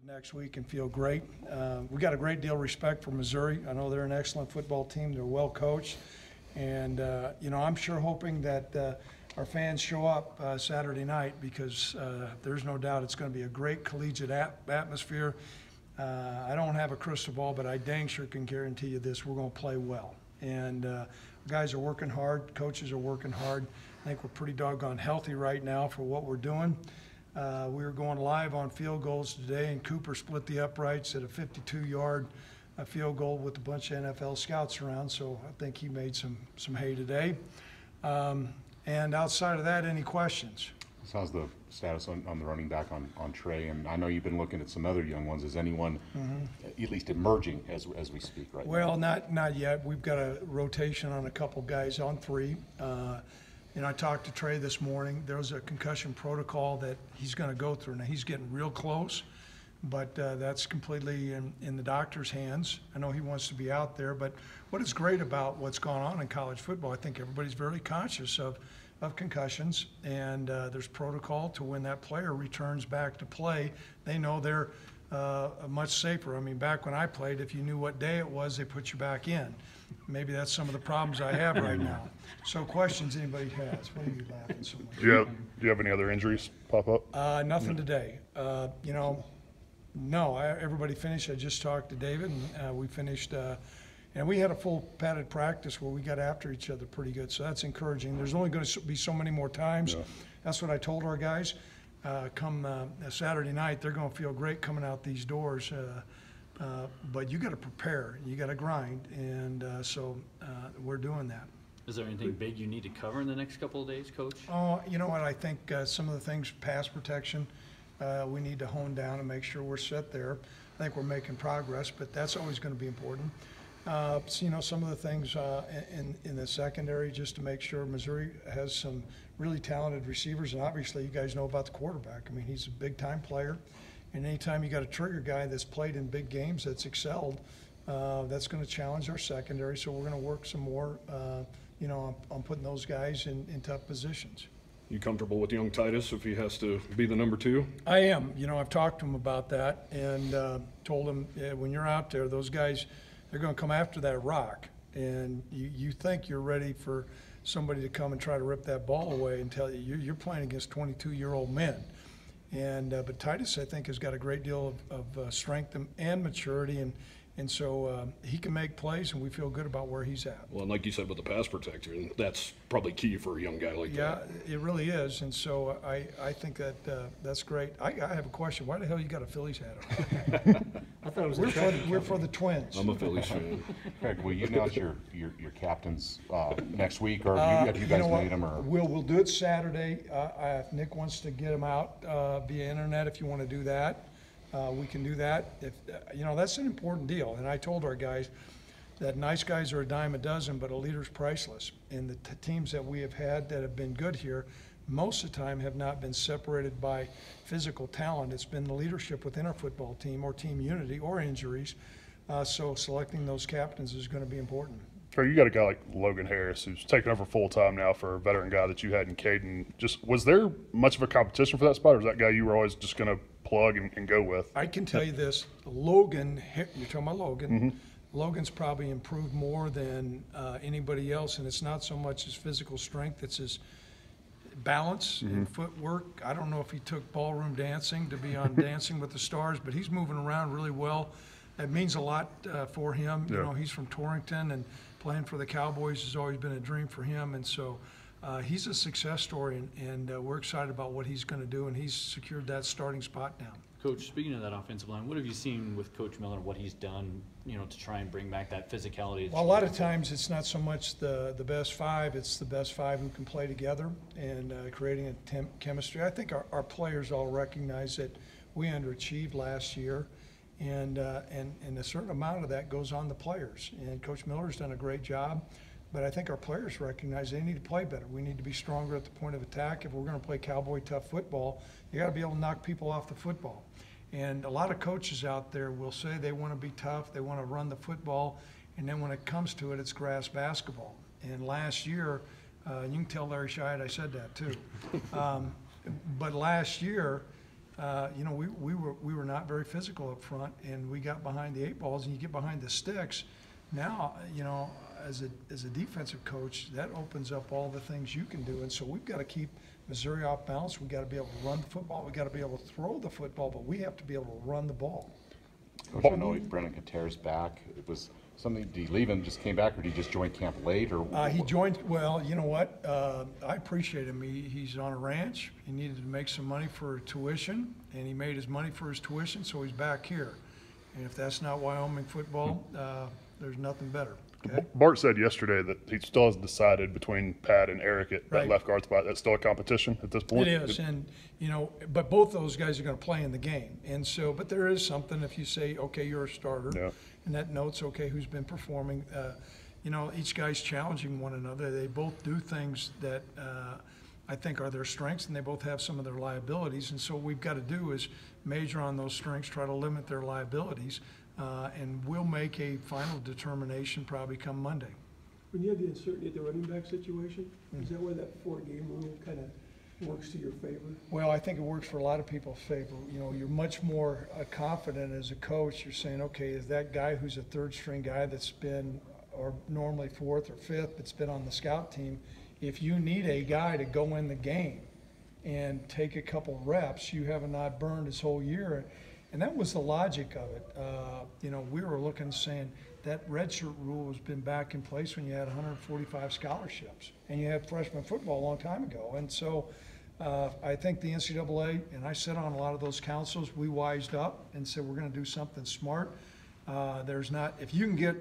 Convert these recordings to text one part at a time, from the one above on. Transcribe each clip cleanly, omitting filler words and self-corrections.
next week and feel great. We got a great deal of respect for Missouri. I know they're an excellent football team. They're well coached. And, I'm sure hoping that our fans show up Saturday night because there's no doubt it's going to be a great collegiate atmosphere. I don't have a crystal ball, but I dang sure can guarantee you this: we're going to play well. And guys are working hard. Coaches are working hard. I think we're pretty doggone healthy right now for what we're doing. We were going live on field goals today, and Cooper split the uprights at a 52-yard field goal with a bunch of NFL scouts around, so I think he made some hay today. And outside of that, any questions? So how's the status on the running back on Trey? And I know you've been looking at some other young ones. Is anyone at least emerging as we speak right now? Well, not yet. We've got a rotation on a couple guys on three. I talked to Trey this morning. There was a concussion protocol that he's going to go through. Now, he's getting real close, but that's completely in the doctor's hands. I know he wants to be out there, but what is great about what's gone on in college football, I think everybody's very conscious of concussions, and there's protocol to when that player returns back to play. They know they're much safer. I mean, back when I played, if you knew what day it was, they put you back in. Maybe that's some of the problems I have right now. So questions anybody has? What are you laughing so much? Do you have any other injuries pop up? Nothing today. No, everybody finished. I just talked to David, and we finished. And we had a full padded practice where we got after each other pretty good. So that's encouraging. There's only going to be so many more times. Yeah. That's what I told our guys. Come Saturday night, they're going to feel great coming out these doors. But you got to prepare, you got to grind, and so we're doing that. Is there anything big you need to cover in the next couple of days, Coach? Oh, you know what? I think some of the things, pass protection, we need to hone down and make sure we're set there. I think we're making progress, but that's always going to be important. Some of the things in the secondary, just to make sure Missouri has some really talented receivers, and obviously you guys know about the quarterback. I mean, he's a big-time player. And anytime you got a trigger guy that's played in big games, that's excelled, that's going to challenge our secondary. So we're going to work some more, on putting those guys in tough positions. You comfortable with young Titus if he has to be the number 2? I am. I've talked to him about that and told him when you're out there, those guys, they're going to come after that rock. And you think you're ready for somebody to come and try to rip that ball away and tell you you're playing against 22-year-old men. And but Titus, I think, has got a great deal of strength and maturity, and so he can make plays, and we feel good about where he's at. Well, and like you said with the pass protection, that's probably key for a young guy like that. Yeah, it really is, and so I think that's great. I have a question. Why the hell you got a Phillies hat on? I thought it was we're for the Twins. I'm a Phillies fan. Craig, will you announce your captains next week, or have you guys made them? Or we'll do it Saturday. If Nick wants to get them out via internet, if you want to do that, we can do that. If that's an important deal. And I told our guys that nice guys are a dime a dozen, but a leader's priceless. And the teams that we have had that have been good here, most of the time have not been separated by physical talent. It's been the leadership within our football team, or team unity, or injuries. So selecting those captains is going to be important. Trey, you got a guy like Logan Harris who's taken over full time now for a veteran guy that you had in Caden. Just was there much of a competition for that spot, or is that guy you were always just going to plug and go with? I can tell you this, Logan, you're talking about Logan. Logan's probably improved more than anybody else, and it's not so much his physical strength, it's his balance and footwork. I don't know if he took ballroom dancing to be on Dancing with the Stars, but he's moving around really well. It means a lot for him. Yeah. He's from Torrington, and playing for the Cowboys has always been a dream for him, and so he's a success story, and we're excited about what he's going to do, and he's secured that starting spot now. Coach, speaking of that offensive line, what have you seen with Coach Miller, what he's done, to try and bring back that physicality? Well, a lot of times it's not so much the best five, it's the best five who can play together and creating a chemistry. I think our players all recognize that we underachieved last year, and a certain amount of that goes on the players. And Coach Miller's done a great job, but I think our players recognize they need to play better. We need to be stronger at the point of attack. If we're going to play cowboy tough football, you got to be able to knock people off the football. And a lot of coaches out there will say they want to be tough, they want to run the football, and then when it comes to it, it's grass basketball. And last year, you can tell Larry Scheid I said that too. But last year, you know, we were not very physical up front, and we got behind the 8 balls, and you get behind the sticks. Now, you know, as a defensive coach, that opens up all the things you can do, and so we've got to keep Missouri off balance. We've got to be able to run the football. We've got to be able to throw the football, but we have to be able to run the ball. Coach, I know Brennan Kater's back. It was something, did he leave and just came back, or did he just join camp late, or? He joined, well, you know what, I appreciate him. He's on a ranch. He needed to make some money for tuition, and he made his money for his tuition, so he's back here. And if that's not Wyoming football, there's nothing better, okay? Bart said yesterday that he still hasn't decided between Pat and Eric at that Right. left guard spot. That's still a competition at this point? It is, and, you know, but both those guys are gonna play in the game. And so, but there is something if you say, okay, you're a starter, Yeah. and that notes, okay, who's been performing. You know, each guy's challenging one another. They both do things that I think are their strengths, and they both have some of their liabilities. And so what we've got to do is major on those strengths, try to limit their liabilities, and we'll make a final determination probably come Monday. When you have the uncertainty at the running back situation, is that why that 4-game rule kind of works to your favor? Well, I think it works for a lot of people's favor. You know, you're much more confident as a coach. You're saying, okay, is that guy who's a third string guy that's been, or normally fourth or fifth, that's been on the scout team, if you need a guy to go in the game and take a couple reps, you have not burned his whole year. And that was the logic of it. You know, we were looking, saying that redshirt rule has been back in place when you had 145 scholarships, and you had freshman football a long time ago. And so I think the NCAA, and I sit on a lot of those councils, we wised up and said we're going to do something smart. There's not, if you can get,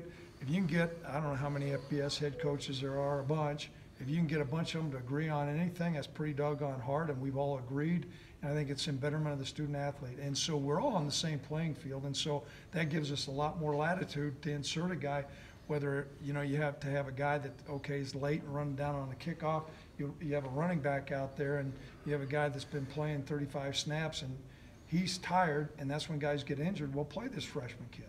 I don't know how many FBS head coaches there are, a bunch. If you can get a bunch of them to agree on anything, that's pretty doggone hard, and we've all agreed. And I think it's in betterment of the student athlete. And so we're all on the same playing field, and so that gives us a lot more latitude to insert a guy, whether, you know, you have to have a guy that, okay, is late and running down on the kickoff. You have a running back out there, and you have a guy that's been playing 35 snaps, and he's tired, and that's when guys get injured. We'll play this freshman kid.